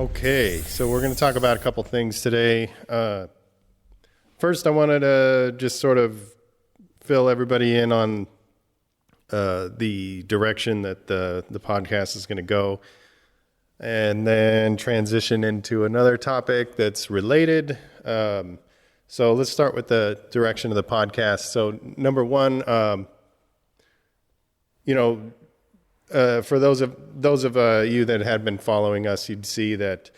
Okay, so we're going to talk about a couple things today. First, I wanted to just sort of fill everybody in on the direction that the podcast is going to go, and then transition into another topic that's related. So let's start with the direction of the podcast. So number one, for those of you that had been following us, you'd see that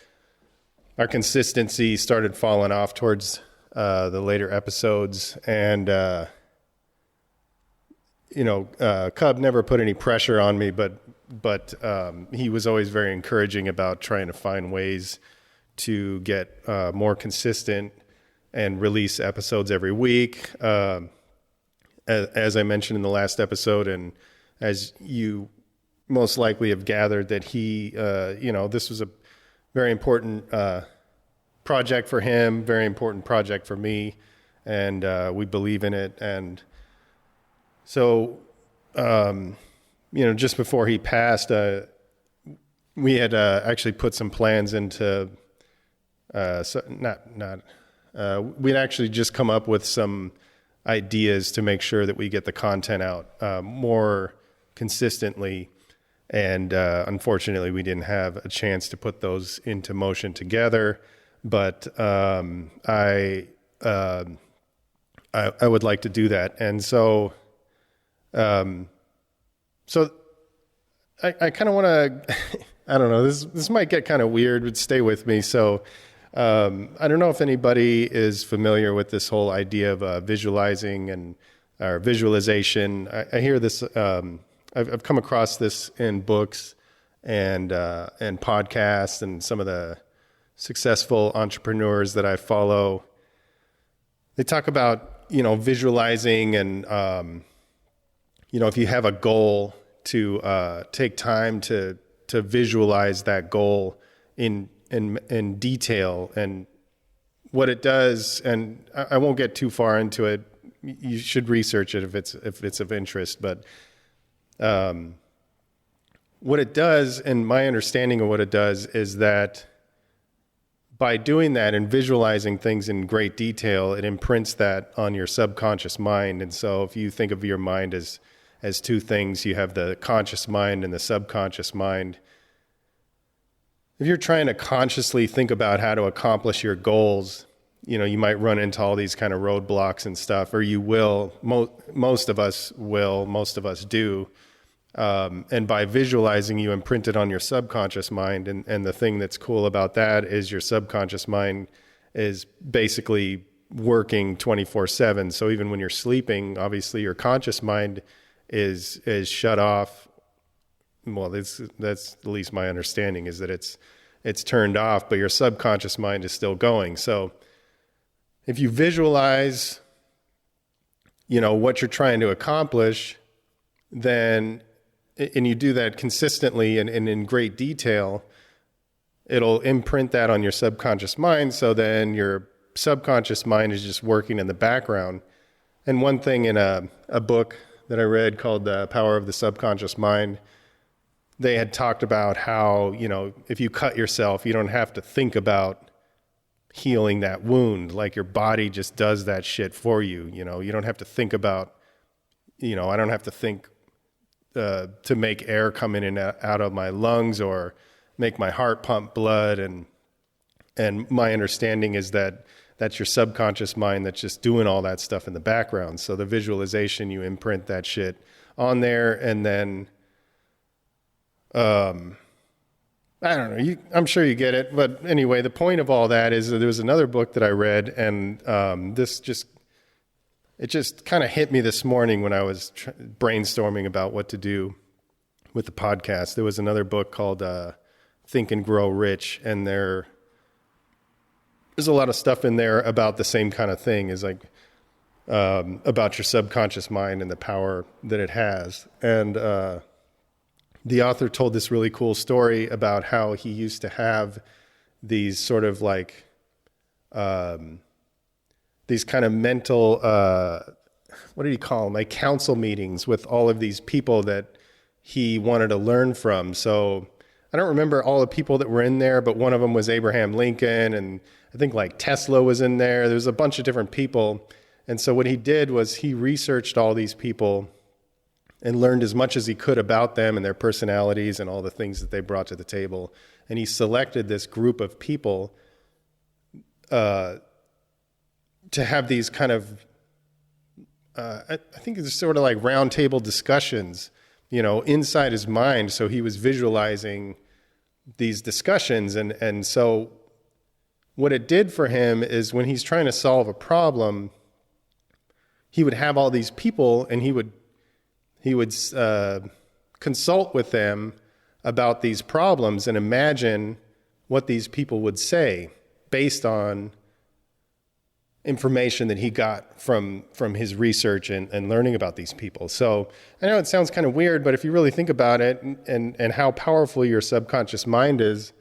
our consistency started falling off towards the later episodes, and Cub never put any pressure on me, but he was always very encouraging about trying to find ways to get more consistent and release episodes every week. As I mentioned in the last episode, and as you most likely have gathered, that he, this was a very important project for him, very important project for me, and we believe in it. And so, just before he passed, we had actually put some plans into, we'd actually just come up with some ideas to make sure that we get the content out more consistently. And unfortunately, we didn't have a chance to put those into motion together. But I would like to do that. And so, I kind of want to. I don't know. This might get kind of weird, but stay with me. So, I don't know if anybody is familiar with this whole idea of visualizing or visualization. I hear this. I've come across this in books and podcasts, and some of the successful entrepreneurs that I follow. They talk about, visualizing, and, if you have a goal, to take time to visualize that goal in detail and what it does. And I won't get too far into it. You should research it if it's of interest, but what it does, and my understanding of what it does, is that by doing that and visualizing things in great detail, it imprints that on your subconscious mind. And so if you think of your mind as two things, you have the conscious mind and the subconscious mind. If you're trying to consciously think about how to accomplish your goals, you might run into all these kind of roadblocks and stuff, or you will. Most of us will. Most of us do. And by visualizing, you imprint it on your subconscious mind. And the thing that's cool about that is your subconscious mind is basically working 24/7. So even when you're sleeping, obviously your conscious mind is shut off. Well, that's at least my understanding, is that it's turned off, but your subconscious mind is still going. So if you visualize, what you're trying to accomplish, then, and you do that consistently and in great detail, it'll imprint that on your subconscious mind. So then your subconscious mind is just working in the background. And one thing in a book that I read called The Power of the Subconscious Mind, they had talked about how, if you cut yourself, you don't have to think about healing that wound. Like, your body just does that shit for you. You don't have to think about, I don't have to think to make air come in and out of my lungs or make my heart pump blood. And my understanding is that that's your subconscious mind that's just doing all that stuff in the background. So the visualization, you imprint that shit on there, and then, I don't know, I'm sure you get it. But anyway, the point of all that is that there was another book that I read, and it just kind of hit me this morning when I was brainstorming about what to do with the podcast. There was another book called Think and Grow Rich, and there's a lot of stuff in there about the same kind of thing, is like about your subconscious mind and the power that it has. And the author told this really cool story about how he used to have these sort of like these kind of mental, what do you call them? Like council meetings with all of these people that he wanted to learn from. So I don't remember all the people that were in there, but one of them was Abraham Lincoln, and I think like Tesla was in there. There's a bunch of different people. And so what he did was he researched all these people and learned as much as he could about them and their personalities and all the things that they brought to the table. And he selected this group of people to have these kind of, I think it's sort of like round table discussions, inside his mind. So he was visualizing these discussions. And so what it did for him is when he's trying to solve a problem, he would have all these people and he would consult with them about these problems and imagine what these people would say based on information that he got from his research and learning about these people. So I know it sounds kind of weird, but if you really think about it and how powerful your subconscious mind is,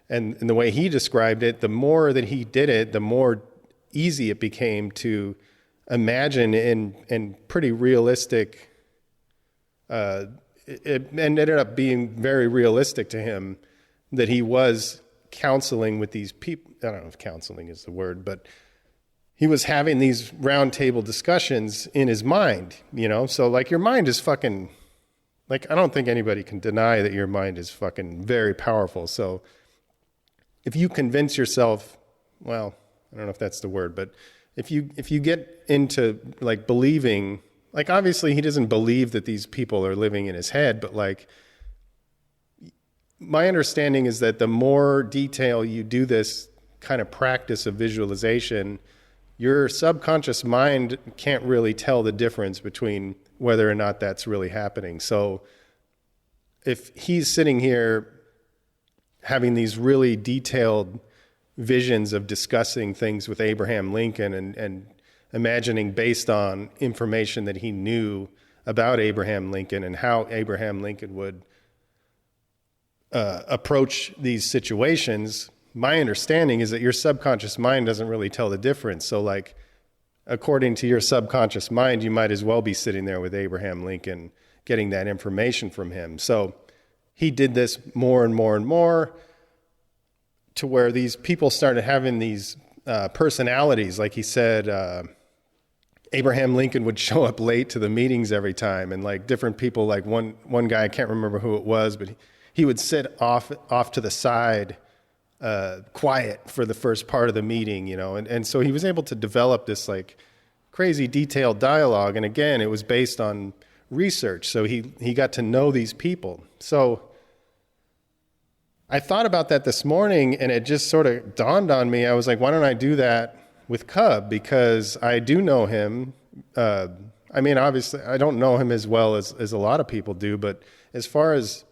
and the way he described it, the more that he did it, the more easy it became to imagine in pretty realistic, it ended up being very realistic to him that he was counseling with these people. I don't know if counseling is the word, but he was having these round table discussions in his mind, So like your mind is fucking, like I don't think anybody can deny that your mind is fucking very powerful. So if you convince yourself, well, I don't know if that's the word, but if you get into like believing, like obviously he doesn't believe that these people are living in his head, but like my understanding is that the more detail you do this kind of practice of visualization, your subconscious mind can't really tell the difference between whether or not that's really happening. So if he's sitting here having these really detailed visions of discussing things with Abraham Lincoln and imagining based on information that he knew about Abraham Lincoln and how Abraham Lincoln would approach these situations, my understanding is that your subconscious mind doesn't really tell the difference. So like, according to your subconscious mind, you might as well be sitting there with Abraham Lincoln getting that information from him. So he did this more and more and more to where these people started having these personalities. Like he said, Abraham Lincoln would show up late to the meetings every time, and like different people, like one guy, I can't remember who it was, but he would sit off to the side, quiet for the first part of the meeting, and so he was able to develop this like crazy detailed dialogue. And again, it was based on research. So he got to know these people. So I thought about that this morning, and it just sort of dawned on me. I was like, why don't I do that with Cub? Because I do know him. I mean, obviously, I don't know him as well as a lot of people do, but as far as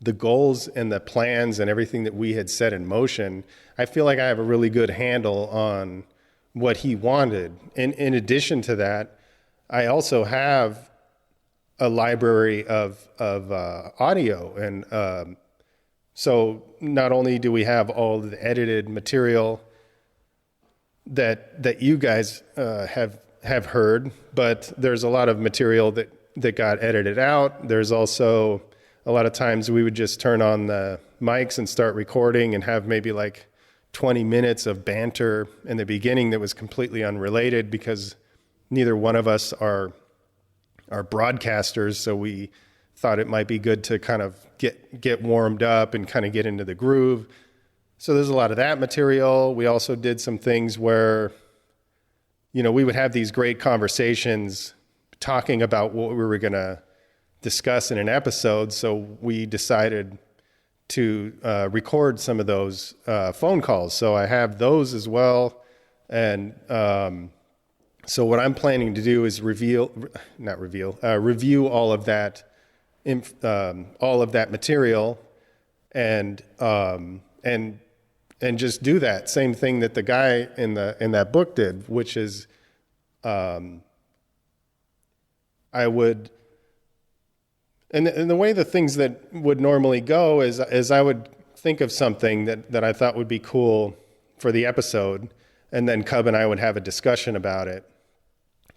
the goals and the plans and everything that we had set in motion, I feel like I have a really good handle on what he wanted. And in addition to that, I also have a library of audio. And so not only do we have all the edited material that you guys have heard, but there's a lot of material that got edited out. There's also a lot of times we would just turn on the mics and start recording and have maybe like 20 minutes of banter in the beginning that was completely unrelated because neither one of us are broadcasters. So we thought it might be good to kind of get warmed up and kind of get into the groove. So there's a lot of that material. We also did some things where, we would have these great conversations talking about what we were going to discuss in an episode. So we decided to record some of those phone calls. So I have those as well. And so what I'm planning to do is review all of that, material, and just do that same thing that the guy in that book did, which is I would. And the way the things that would normally go is I would think of something that I thought would be cool for the episode, and then Cub and I would have a discussion about it.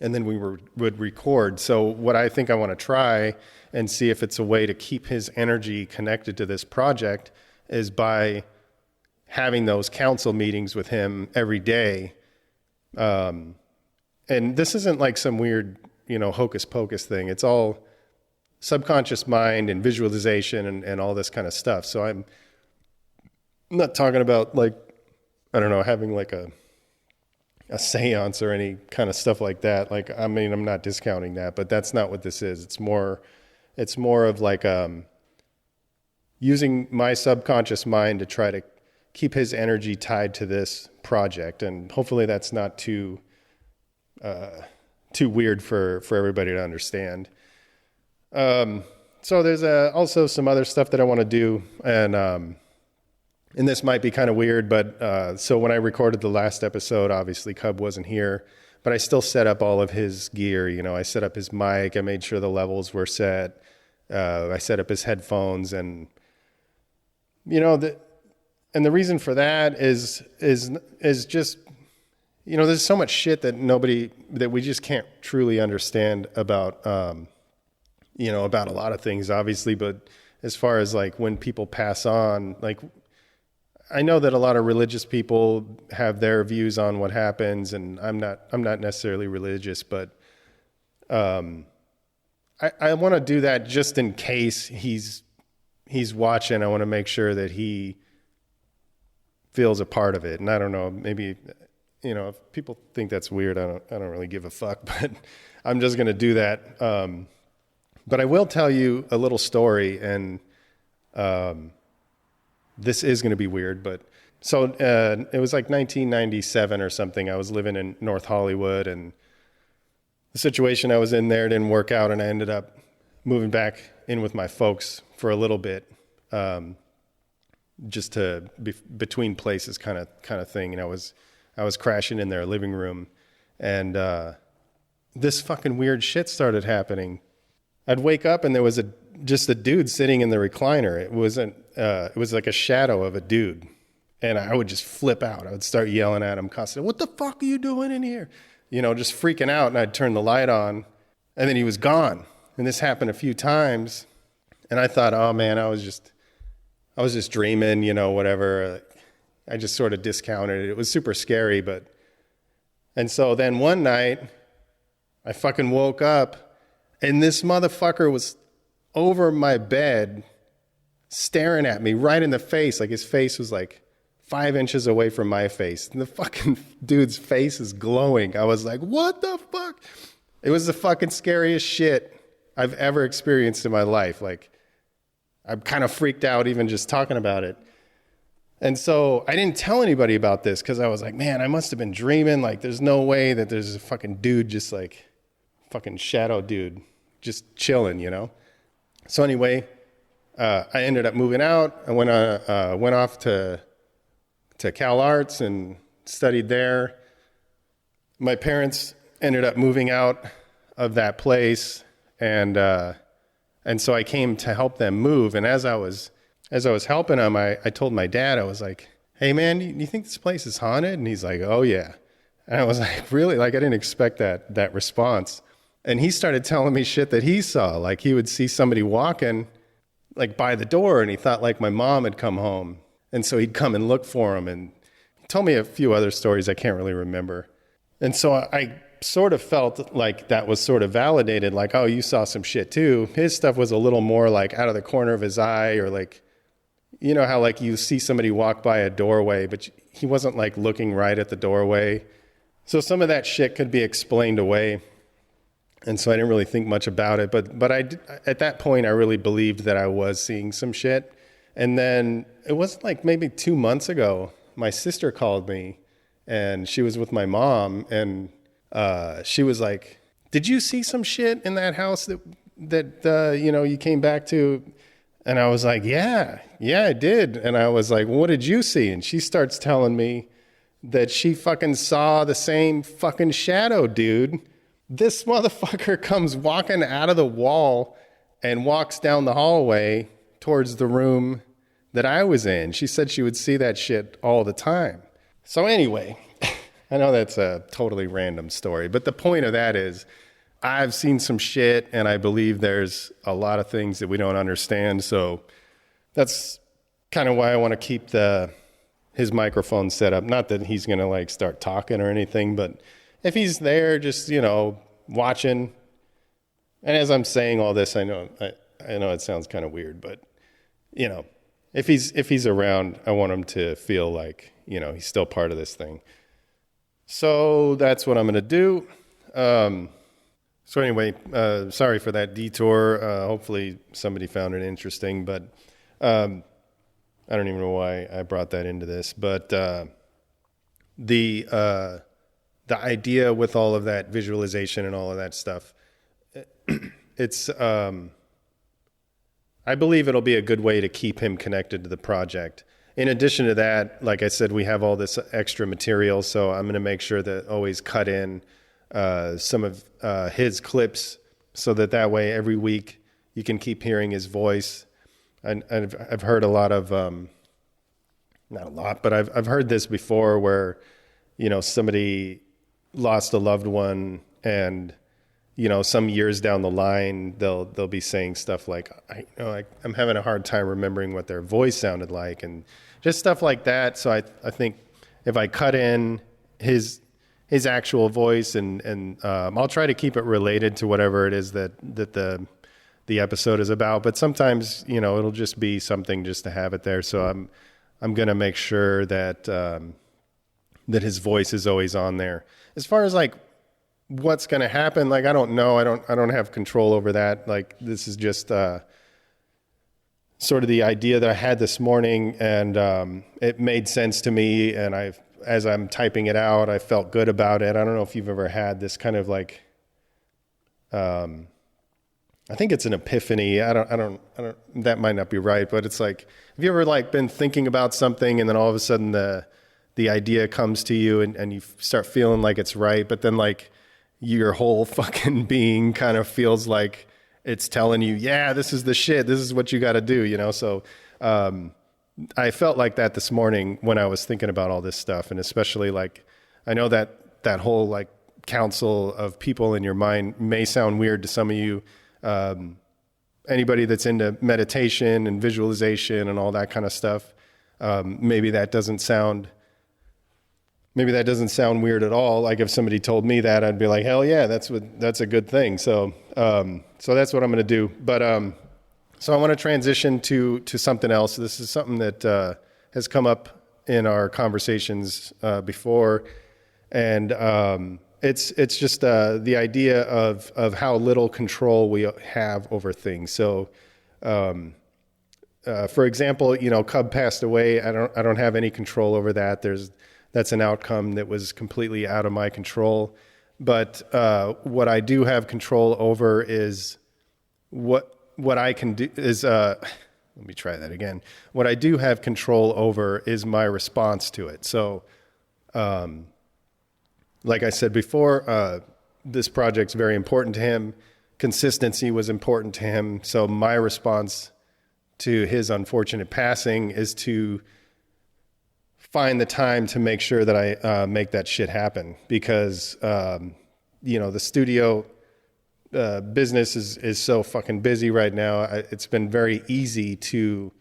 and then we would record. So what I think I want to try and see if it's a way to keep his energy connected to this project is by having those council meetings with him every day. And this isn't like some weird, hocus pocus thing. It's all subconscious mind and visualization and all this kind of stuff. So I'm not talking about like, I don't know, having like a seance or any kind of stuff like that. Like, I mean, I'm not discounting that, but that's not what this is. It's more of like, using my subconscious mind to try to keep his energy tied to this project. And hopefully that's not too weird for everybody to understand. So there's also some other stuff that I want to do. And this might be kind of weird, but so when I recorded the last episode, obviously Cub wasn't here, but I still set up all of his gear. I set up his mic. I made sure the levels were set. I set up his headphones, and the reason for that is just, there's so much shit that we just can't truly understand about, about a lot of things, obviously, but as far as like when people pass on, like, I know that a lot of religious people have their views on what happens, and I'm not necessarily religious, but I want to do that just in case he's watching. I want to make sure that he feels a part of it. And I don't know, maybe, if people think that's weird, I don't really give a fuck, but I'm just going to do that. But I will tell you a little story, and this is going to be weird, but so it was like 1997 or something. I was living in North Hollywood, and the situation I was in there didn't work out, and I ended up moving back in with my folks for a little bit, just to be between places kind of thing. And I was crashing in their living room, and this fucking weird shit started happening. I'd wake up and there was just a dude sitting in the recliner. It was like a shadow of a dude. And I would just flip out. I would start yelling at him constantly. What the fuck are you doing in here? Just freaking out. And I'd turn the light on, and then he was gone. And this happened a few times. And I thought, oh man, I was just dreaming, whatever. I just sort of discounted it. It was super scary, and so then one night I fucking woke up, and this motherfucker was over my bed staring at me right in the face. Like, his face was like 5 inches away from my face. And the fucking dude's face is glowing. I was like, what the fuck? It was the fucking scariest shit I've ever experienced in my life. Like, I'm kind of freaked out even just talking about it. And so I didn't tell anybody about this because I was like, man, I must have been dreaming. Like, there's no way that there's a fucking dude, just like fucking shadow dude, just chilling, So anyway, I ended up moving out. I went off to Cal Arts and studied there. My parents ended up moving out of that place, and so I came to help them move. And as I was helping them, I told my dad, I was like, hey man, do you think this place is haunted? And he's like, oh yeah. And I was like, really? Like, I didn't expect that response. And he started telling me shit that he saw. Like, he would see somebody walking like by the door, and he thought like my mom had come home. And so he'd come and look for him. And he told me a few other stories I can't really remember. And so I sort of felt like that was sort of validated. Like, oh, you saw some shit too. His stuff was a little more like out of the corner of his eye, or like, how like you see somebody walk by a doorway, but he wasn't like looking right at the doorway. So some of that shit could be explained away. And so I didn't really think much about it. But at that point, I really believed that I was seeing some shit. And then it wasn't like maybe 2 months ago, my sister called me, and she was with my mom, and she was like, did you see some shit in that house that you came back to? And I was like, yeah, I did. And I was like, what did you see? And she starts telling me that she fucking saw the same fucking shadow dude. This motherfucker comes walking out of the wall and walks down the hallway towards the room that I was in. She said she would see that shit all the time. So anyway, I know that's a totally random story, but the point of that is I've seen some shit and I believe there's a lot of things that we don't understand. So that's kind of why I want to keep his microphone set up. Not that he's going to like start talking or anything, but if he's there just, watching. And as I'm saying all this, I know it sounds kind of weird, but if he's around, I want him to feel like, he's still part of this thing. So that's what I'm going to do. So anyway, sorry for that detour. Hopefully somebody found it interesting, but I don't even know why I brought that into this. But the idea with all of that visualization and all of that stuff, it's I believe it'll be a good way to keep him connected to the project. In addition to that, like I said, we have all this extra material, so I'm going to make sure that always cut in some of his clips so that way every week you can keep hearing his voice. And I've heard a lot of, not a lot, but I've heard this before where, somebody lost a loved one and, some years down the line, they'll be saying stuff like, I'm having a hard time remembering what their voice sounded like and just stuff like that. So I think if I cut in his actual voice and I'll try to keep it related to whatever it is that the episode is about, but sometimes, it'll just be something just to have it there. So I'm going to make sure that that his voice is always on there. As far as like what's going to happen, like I don't know, I don't have control over that. Like this is just sort of the idea that I had this morning, and it made sense to me, and as I'm typing it out, I felt good about it. I don't know if you've ever had this kind of like, I think it's an epiphany. I don't, that might not be right, but it's like, have you ever like been thinking about something and then all of a sudden the idea comes to you and you start feeling like it's right, but then like your whole fucking being kind of feels like it's telling you, yeah, this is the shit. This is what you got to do, So, I felt like that this morning when I was thinking about all this stuff. And especially like, I know that whole like council of people in your mind may sound weird to some of you. Anybody that's into meditation and visualization and all that kind of stuff, maybe that doesn't sound weird at all. Like if somebody told me that, I'd be like, hell yeah, that's a good thing. So that's what I'm going to do. But, so I want to transition to something else. This is something that, has come up in our conversations, before. And, it's just the idea of how little control we have over things. So, for example, Cub passed away. I don't have any control over that. That's an outcome that was completely out of my control. But what I do have control over is what I can do is let me try that again. What I do have control over is my response to it. So, like I said before, this project's very important to him. Consistency was important to him. So my response to his unfortunate passing is to find the time to make sure that I make that shit happen. Because, the studio business is so fucking busy right now. It's been very easy to...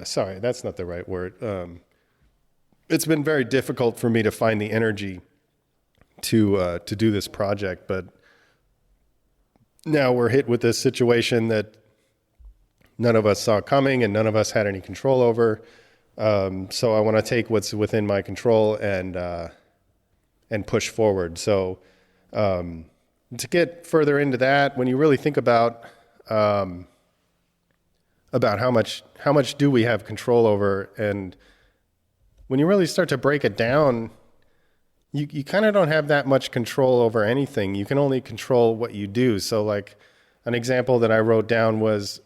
sorry, that's not the right word. It's been very difficult for me to find the energy to do this project, but now we're hit with this situation that none of us saw coming and none of us had any control over. So I want to take what's within my control and push forward. So to get further into that, when you really think about how much do we have control over, and when you really start to break it down, you kind of don't have that much control over anything. You can only control what you do. So like an example that I wrote down was,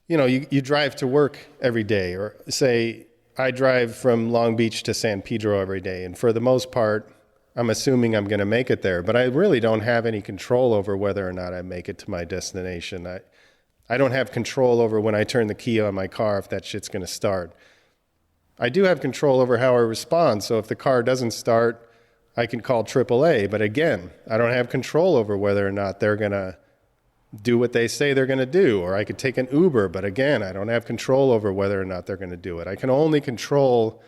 you drive to work every day, or say I drive from Long Beach to San Pedro every day. And for the most part, I'm assuming I'm going to make it there, but I really don't have any control over whether or not I make it to my destination. I don't have control over when I turn the key on my car, if that shit's going to start. I do have control over how I respond. So if the car doesn't start, I can call AAA. But again, I don't have control over whether or not they're going to do what they say they're going to do. Or I could take an Uber. But again, I don't have control over whether or not they're going to do it. I can only control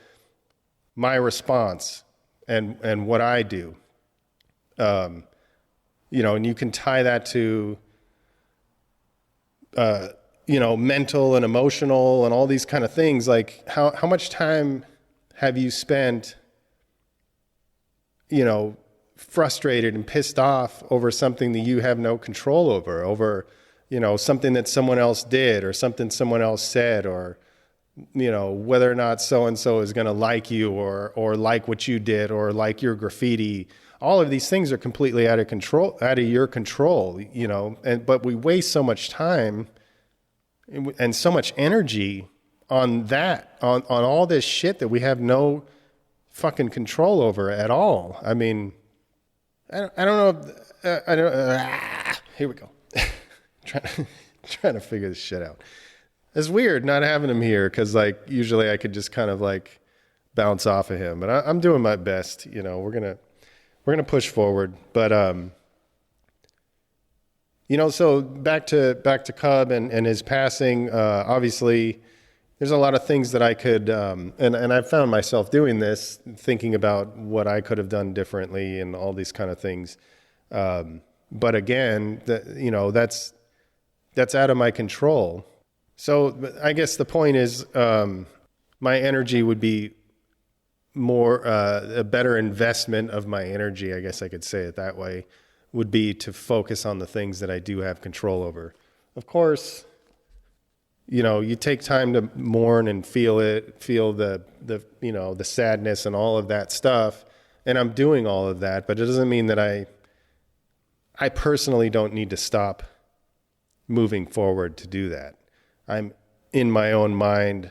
my response and what I do. And you can tie that to, mental and emotional and all these kind of things. Like how much time have you spent, frustrated and pissed off over something that you have no control over, something that someone else did or something someone else said, or, whether or not so-and-so is going to like you or like what you did or like your graffiti. All of these things are completely out of your control, but we waste so much time and so much energy on that, on all this shit that we have no fucking control over at all. I mean, I don't know. Here we go. trying to figure this shit out. It's weird not having him here because, like, usually I could just kind of like bounce off of him, but I'm doing my best. We're gonna push forward, but so back to Cub and his passing. Obviously, there's a lot of things that I could, and I've found myself doing this, thinking about what I could have done differently and all these kind of things. But again, that's out of my control. So I guess the point is, my energy would be more, a better investment of my energy, I guess I could say it that way, would be to focus on the things that I do have control over. Of course, you take time to mourn and feel the sadness and all of that stuff. And I'm doing all of that, but it doesn't mean that I personally don't need to stop moving forward to do that. I'm in my own mind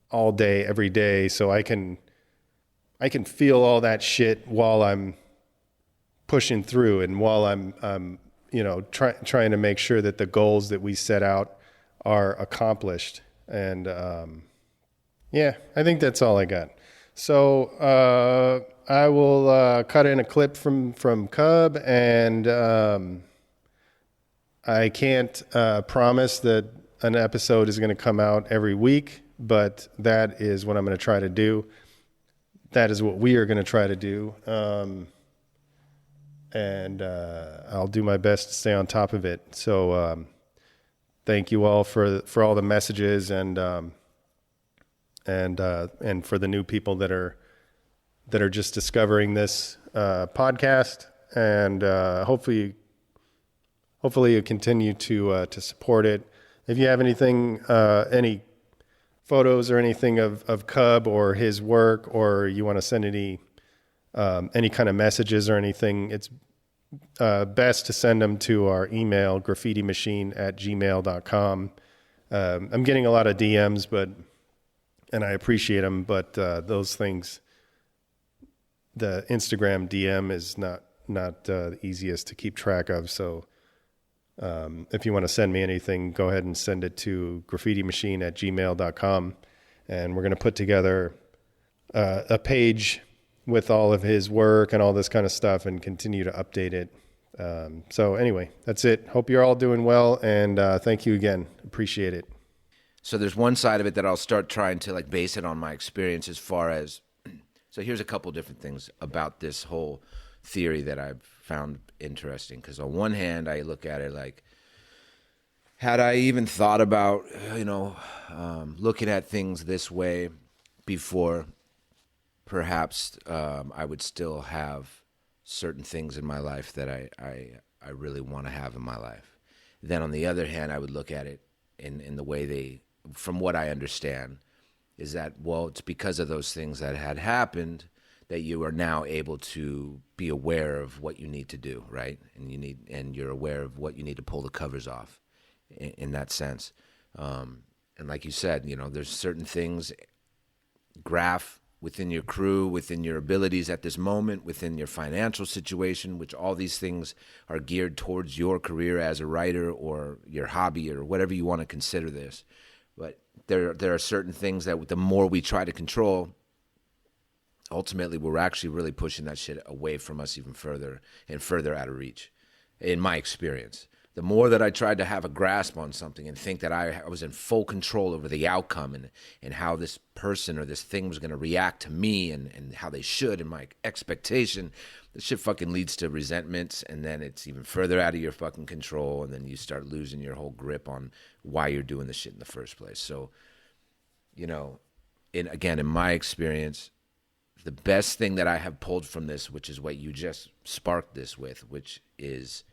all day, every day, so I can feel all that shit while I'm pushing through and while I'm trying to make sure that the goals that we set out are accomplished. And I think that's all I got. So I will cut in a clip from Cub, and I can't promise that an episode is going to come out every week, but that is what I'm going to try to do. That is what we are going to try to do. And I'll do my best to stay on top of it. So thank you all for all the messages and for the new people that are just discovering this podcast, and hopefully you continue to support it. If you have anything, any photos or anything of Cub or his work, or you want to send any kind of messages or anything, it's best to send them to our email, graffitimachine@gmail.com. I'm getting a lot of DMs, and I appreciate them, but those things, the Instagram DM is not the easiest to keep track of. So if you want to send me anything, go ahead and send it to graffitimachine@gmail.com. And we're going to put together a page with all of his work and all this kind of stuff and continue to update it. So anyway, that's it. Hope you're all doing well. And thank you again. Appreciate it. So there's one side of it that I'll start trying to like base it on my experience as far as, so here's a couple different things about this whole theory that I've found interesting. Because on one hand, I look at it like, had I even thought about, looking at things this way before, perhaps I would still have certain things in my life that I really want to have in my life. Then on the other hand, I would look at it in the way from what I understand, is that, well, it's because of those things that had happened that you are now able to be aware of what you need to do, right? And you're aware of what you need to pull the covers off in that sense. And like you said, there's certain things, Graph, within your crew, within your abilities at this moment, within your financial situation, which all these things are geared towards your career as a writer or your hobby or whatever you want to consider this. But there are certain things that the more we try to control, ultimately we're actually really pushing that shit away from us even further and further out of reach, in my experience. The more that I tried to have a grasp on something and think that I was in full control over the outcome and how this person or this thing was going to react to me and how they should and my expectation, this shit fucking leads to resentments, and then it's even further out of your fucking control, and then you start losing your whole grip on why you're doing the shit in the first place. So, you know, in my experience, the best thing that I have pulled from this, which is what you just sparked this with, which is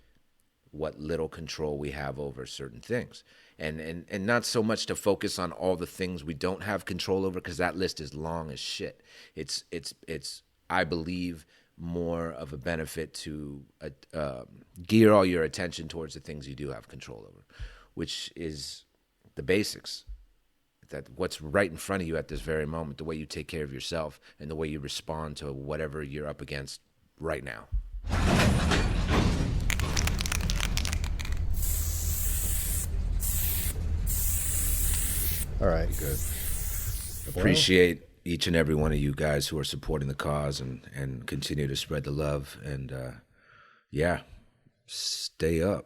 what little control we have over certain things, and not so much to focus on all the things we don't have control over, because that list is long as shit. It's I believe more of a benefit to gear all your attention towards the things you do have control over, which is the basics. That what's right in front of you at this very moment, the way you take care of yourself and the way you respond to whatever you're up against right now. All right, good. Appreciate each and every one of you guys who are supporting the cause and continue to spread the love. And yeah, stay up.